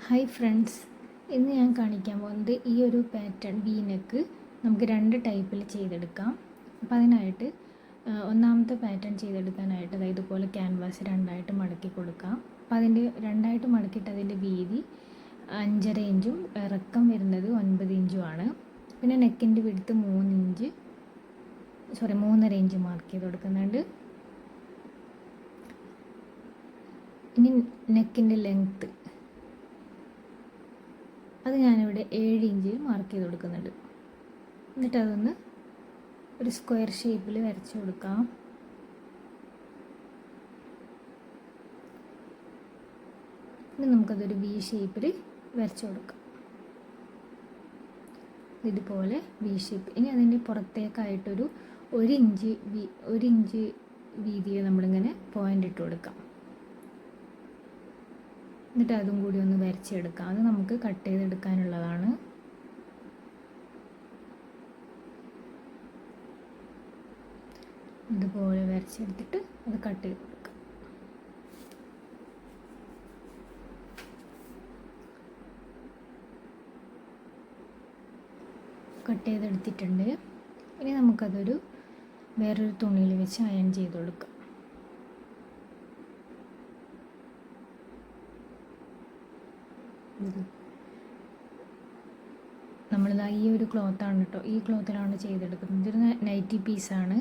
Hi friends, ഇന്ന് ഞാൻ കാണിക്കാൻ പോകുന്നത് ഈ ഒരു പാറ്റേൺ വി നെക്ക് നമുക്ക് രണ്ട് ടൈപ്പിൽ ചെയ്തെടുക്കാം. അപ്പോൾ അതിനായിട്ട് ഒന്നാമത്തെ പാറ്റേൺ ചെയ്തെടുക്കാനായിട്ട് അതായത് ഇതുപോലെ ക്യാൻവാസ് രണ്ടായിട്ട് മടക്കി കൊടുക്കാം. അപ്പോൾ അതിൻ്റെ രണ്ടായിട്ട് മടക്കിയിട്ട് അതിൻ്റെ വീതി 5.5 ഇഞ്ചും ഇറക്കം വരുന്നത് 9 ഇഞ്ചുമാണ്. പിന്നെ നെക്കിൻ്റെ വിഡ്ത്ത് 3.5 ഇഞ്ച് മാർക്ക് ചെയ്ത് കൊടുക്കുന്നുണ്ട്. ഇനി നെക്കിൻ്റെ ലെങ്ത്ത് അത് ഞാനിവിടെ 7 ഇഞ്ച് മാർക്ക് ചെയ്ത് കൊടുക്കുന്നുണ്ട്. എന്നിട്ട് അതൊന്ന് ഒരു സ്ക്വയർ ഷേപ്പിൽ വരച്ച് കൊടുക്കാം. ഇനി നമുക്കതൊരു വി ഷേപ്പിൽ വരച്ച് കൊടുക്കാം. ഇതുപോലെ വി ഷേപ്പ്. ഇനി അതിൻ്റെ പുറത്തേക്കായിട്ടൊരു 1 ഇഞ്ച് വീതിയിൽ നമ്മളിങ്ങനെ പോയിൻ്റ് ഇട്ട് കൊടുക്കാം. എന്നിട്ട് അതും കൂടി ഒന്ന് വരച്ചെടുക്കാം. അത് നമുക്ക് കട്ട് ചെയ്തെടുക്കാനുള്ളതാണ്. ഇതുപോലെ വരച്ചെടുത്തിട്ട് അത് കട്ട് ചെയ്ത് കൊടുക്കാം. കട്ട് ചെയ്തെടുത്തിട്ടുണ്ട്. ഇനി നമുക്കതൊരു വേറൊരു തുണിയിൽ വെച്ച് അയൺ ചെയ്ത് കൊടുക്കാം. നമ്മളിതാ ഈ ഒരു ക്ലോത്താണ് കേട്ടോ, ഈ ക്ലോത്തിലാണ് ചെയ്തെടുക്കുന്നത്. ഇതൊരു നൈറ്റി പീസാണ്.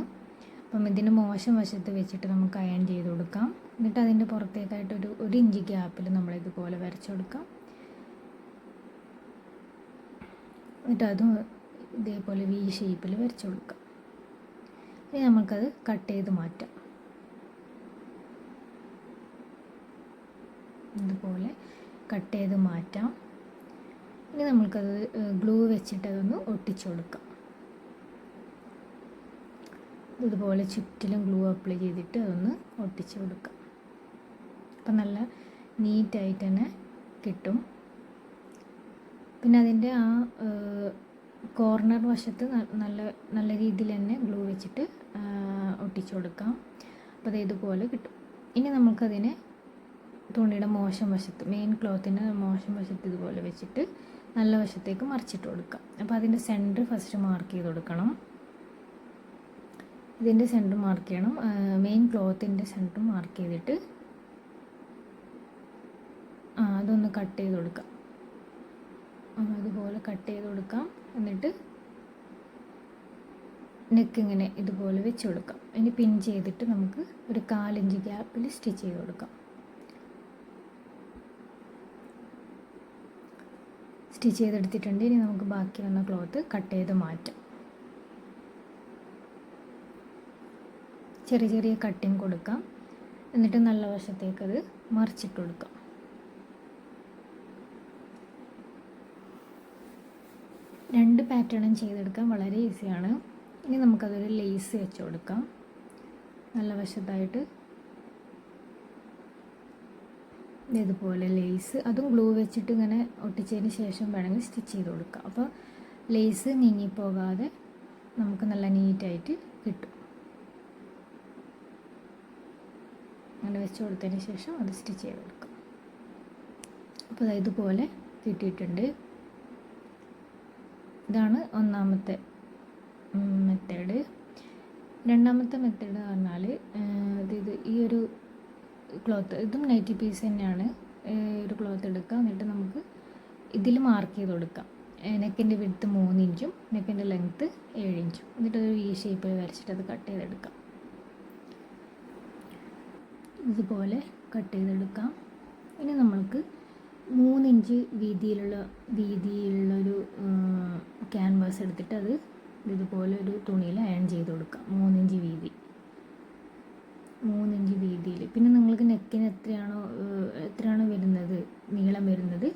അപ്പം ഇതിന് മോശം വശത്ത് വെച്ചിട്ട് നമുക്ക് അയൺ ചെയ്ത് കൊടുക്കാം. എന്നിട്ട് അതിൻ്റെ പുറത്തേക്കായിട്ടൊരു 1 ഇഞ്ച് ഗ്യാപ്പിൽ നമ്മളിതുപോലെ വരച്ചു കൊടുക്കാം. എന്നിട്ട് അതും ഇതേപോലെ വി ഷേപ്പിൽ വരച്ചു കൊടുക്കാം. ഇനി നമുക്കത് കട്ട് ചെയ്ത് മാറ്റാം. ഇതുപോലെ കട്ട് ചെയ്ത് മാറ്റാം. ഇനി നമുക്കത് ഗ്ലൂ വെച്ചിട്ട് അതൊന്ന് ഒട്ടിച്ചു കൊടുക്കാം. ഇതുപോലെ ചുറ്റിലും ഗ്ലൂ അപ്ലൈ ചെയ്തിട്ട് അതൊന്ന് ഒട്ടിച്ചു കൊടുക്കാം. അപ്പം നല്ല നീറ്റായിട്ട് തന്നെ കിട്ടും. പിന്നെ അതിൻ്റെ ആ കോർണർ വശത്ത് നല്ല രീതിയിൽ തന്നെ ഗ്ലൂ വെച്ചിട്ട് ഒട്ടിച്ചു കൊടുക്കാം. അപ്പോൾ അത് ഇതുപോലെ കിട്ടും. ഇനി നമുക്കതിനെ തുണിയുടെ മോശം വശത്ത്, മെയിൻ ക്ലോത്തിൻ്റെ മോശം വശത്ത് ഇതുപോലെ വെച്ചിട്ട് നല്ല വശത്തേക്ക് മറിച്ചിട്ട് കൊടുക്കാം. അപ്പോൾ അതിൻ്റെ സെൻറ്റർ ഫസ്റ്റ് മാർക്ക് ചെയ്ത് കൊടുക്കണം. ഇതിൻ്റെ സെൻറ്റർ മാർക്ക് ചെയ്യണം. മെയിൻ ക്ലോത്തിൻ്റെ സെൻറ്റർ മാർക്ക് ചെയ്തിട്ട് അതൊന്ന് കട്ട് ചെയ്ത് കൊടുക്കാം. അതുപോലെ കട്ട് ചെയ്ത് കൊടുക്കാം. എന്നിട്ട് നെക്ക് ഇങ്ങനെ ഇതുപോലെ വെച്ച് കൊടുക്കാം. ഇനി പിൻ ചെയ്തിട്ട് നമുക്ക് ഒരു 1/4 ഇഞ്ച് ഗ്യാപ്പിൽ സ്റ്റിച്ച് ചെയ്ത് കൊടുക്കാം. സ്റ്റിച്ച് ചെയ്തെടുത്തിട്ടുണ്ട്. ഇനി നമുക്ക് ബാക്കി വന്ന ക്ലോത്ത് കട്ട് ചെയ്ത് മാറ്റാം. ചെറിയ ചെറിയ കട്ടിങ് കൊടുക്കാം. എന്നിട്ട് നല്ല വശത്തേക്കത് മറിച്ചിട്ട് കൊടുക്കാം. രണ്ട് പാറ്റേണും ചെയ്തെടുക്കാൻ വളരെ ഈസിയാണ്. ഇനി നമുക്കതൊരു ലേസ് വെച്ച് കൊടുക്കാം. നല്ല വശത്തായിട്ട് ഇതുപോലെ ലേസ്, അതും ഗ്ലൂ വെച്ചിട്ട് ഇങ്ങനെ ഒട്ടിച്ചതിന് ശേഷം വേണമെങ്കിൽ സ്റ്റിച്ച് ചെയ്ത് കൊടുക്കാം. അപ്പോൾ ലേസ് നീങ്ങിപ്പോകാതെ നമുക്ക് നല്ല നീറ്റായിട്ട് കിട്ടും. അങ്ങനെ വെച്ച് കൊടുത്തതിന് ശേഷം അത് സ്റ്റിച്ച് ചെയ്ത് കൊടുക്കാം. അപ്പോൾ ഇതുപോലെ കിട്ടിയിട്ടുണ്ട്. ഇതാണ് ഒന്നാമത്തെ മെത്തേഡ്. രണ്ടാമത്തെ മെത്തേഡ് എന്ന് പറഞ്ഞാൽ ഈ ഒരു ക്ലോത്ത്, ഇതും നൈറ്റി പീസ് തന്നെയാണ്. ഒരു ക്ലോത്ത് എടുക്കുക. എന്നിട്ട് നമുക്ക് ഇതിൽ മാർക്ക് ചെയ്ത് കൊടുക്കാം. നെക്കിൻ്റെ വിഡ്ത്ത് 3 ഇഞ്ചും നെക്കിൻ്റെ ലെങ്ത്ത് 7 ഇഞ്ചും. എന്നിട്ട് ഒരു വി ഷേപ്പിൽ വരച്ചിട്ട് അത് കട്ട് ചെയ്തെടുക്കാം. ഇതുപോലെ കട്ട് ചെയ്തെടുക്കാം. ഇനി നമ്മൾക്ക് 3 ഇഞ്ച് വീതിയിലുള്ളൊരു ക്യാൻവാസ് എടുത്തിട്ട് അത് ഇതുപോലെ ഒരു തുണിയിൽ അയൺ ചെയ്ത് കൊടുക്കാം. 3 ഇഞ്ച് വീതിയിൽ. പിന്നെ നിങ്ങൾക്ക് നെക്കിന് എത്രയാണോ വരുന്നത്, നീളം വരുന്നത്,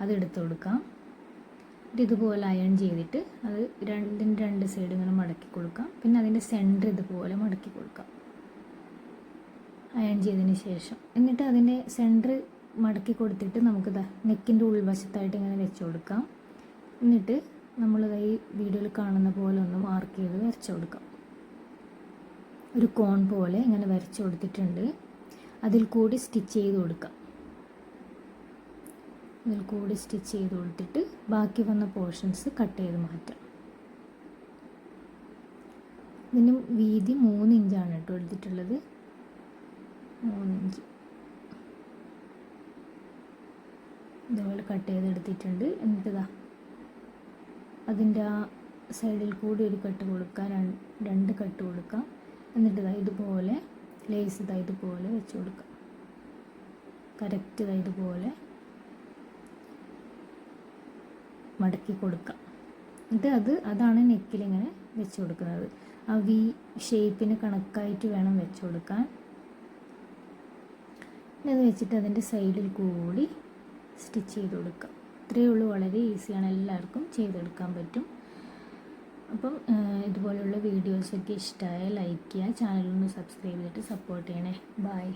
അത് എടുത്ത് കൊടുക്കാം. ഇതുപോലെ അയൺ ചെയ്തിട്ട് അത് രണ്ട് സൈഡ് ഇങ്ങനെ മടക്കി കൊടുക്കാം. പിന്നെ അതിൻ്റെ സെൻറ്റർ ഇതുപോലെ മടക്കി കൊടുക്കാം അയൺ ചെയ്തതിന് ശേഷം. എന്നിട്ട് അതിൻ്റെ സെൻറ്റർ മടക്കി കൊടുത്തിട്ട് നമുക്ക് നെക്കിൻ്റെ ഉൾവശത്തായിട്ട് ഇങ്ങനെ വെച്ച് കൊടുക്കാം. എന്നിട്ട് നമ്മളിത് ഈ വീഡിയോയിൽ കാണുന്ന പോലെ ഒന്ന് മാർക്ക് ചെയ്ത് വരച്ച് കൊടുക്കാം. ഒരു കോൺ പോലെ ഇങ്ങനെ വരച്ച് കൊടുത്തിട്ടുണ്ട്. അതിൽ കൂടി സ്റ്റിച്ച് ചെയ്ത് കൊടുക്കാം. ഇതിൽ കൂടി സ്റ്റിച്ച് ചെയ്ത് കൊടുത്തിട്ട് ബാക്കി വന്ന പോർഷൻസ് കട്ട് ചെയ്ത് മാറ്റാം. ഇതിന് വീതി 3 ഇഞ്ചാണ് കേട്ടോ എടുത്തിട്ടുള്ളത്. 3 ഇഞ്ച് ഇതുപോലെ കട്ട് ചെയ്തെടുത്തിട്ടുണ്ട്. എന്നിട്ട് അതിൻ്റെ ആ സൈഡിൽ കൂടി ഒരു കട്ട് കൊടുക്കാം, 2 കട്ട് കൊടുക്കാം. എന്നിട്ട് ഇതുപോലെ ലേസ് ഇതുപോലെ വെച്ച് കൊടുക്കാം. കറക്റ്റ് ഇതുപോലെ മടക്കി കൊടുക്കാം. എന്നിട്ട് അതാണ് നെക്കിലിങ്ങനെ വെച്ച് കൊടുക്കുന്നത്. ആ വി ഷേപ്പിന് കണക്കായിട്ട് വേണം വെച്ച് കൊടുക്കാൻ. ഇത് വെച്ചിട്ട് അതിൻ്റെ സൈഡിൽ കൂടി സ്റ്റിച്ച് ചെയ്ത് കൊടുക്കാം. ഇത്രയേ ഉള്ളൂ. വളരെ ഈസിയാണ്, എല്ലാവർക്കും ചെയ്തെടുക്കാൻ പറ്റും. അപ്പം ഇതുപോലുള്ള വീഡിയോസൊക്കെ ഇഷ്ടമായ ലൈക്ക് ചെയ്യുക, ചാനലൊന്ന് സബ്സ്ക്രൈബ് ചെയ്തിട്ട് സപ്പോർട്ട് ചെയ്യണേ. ബൈ.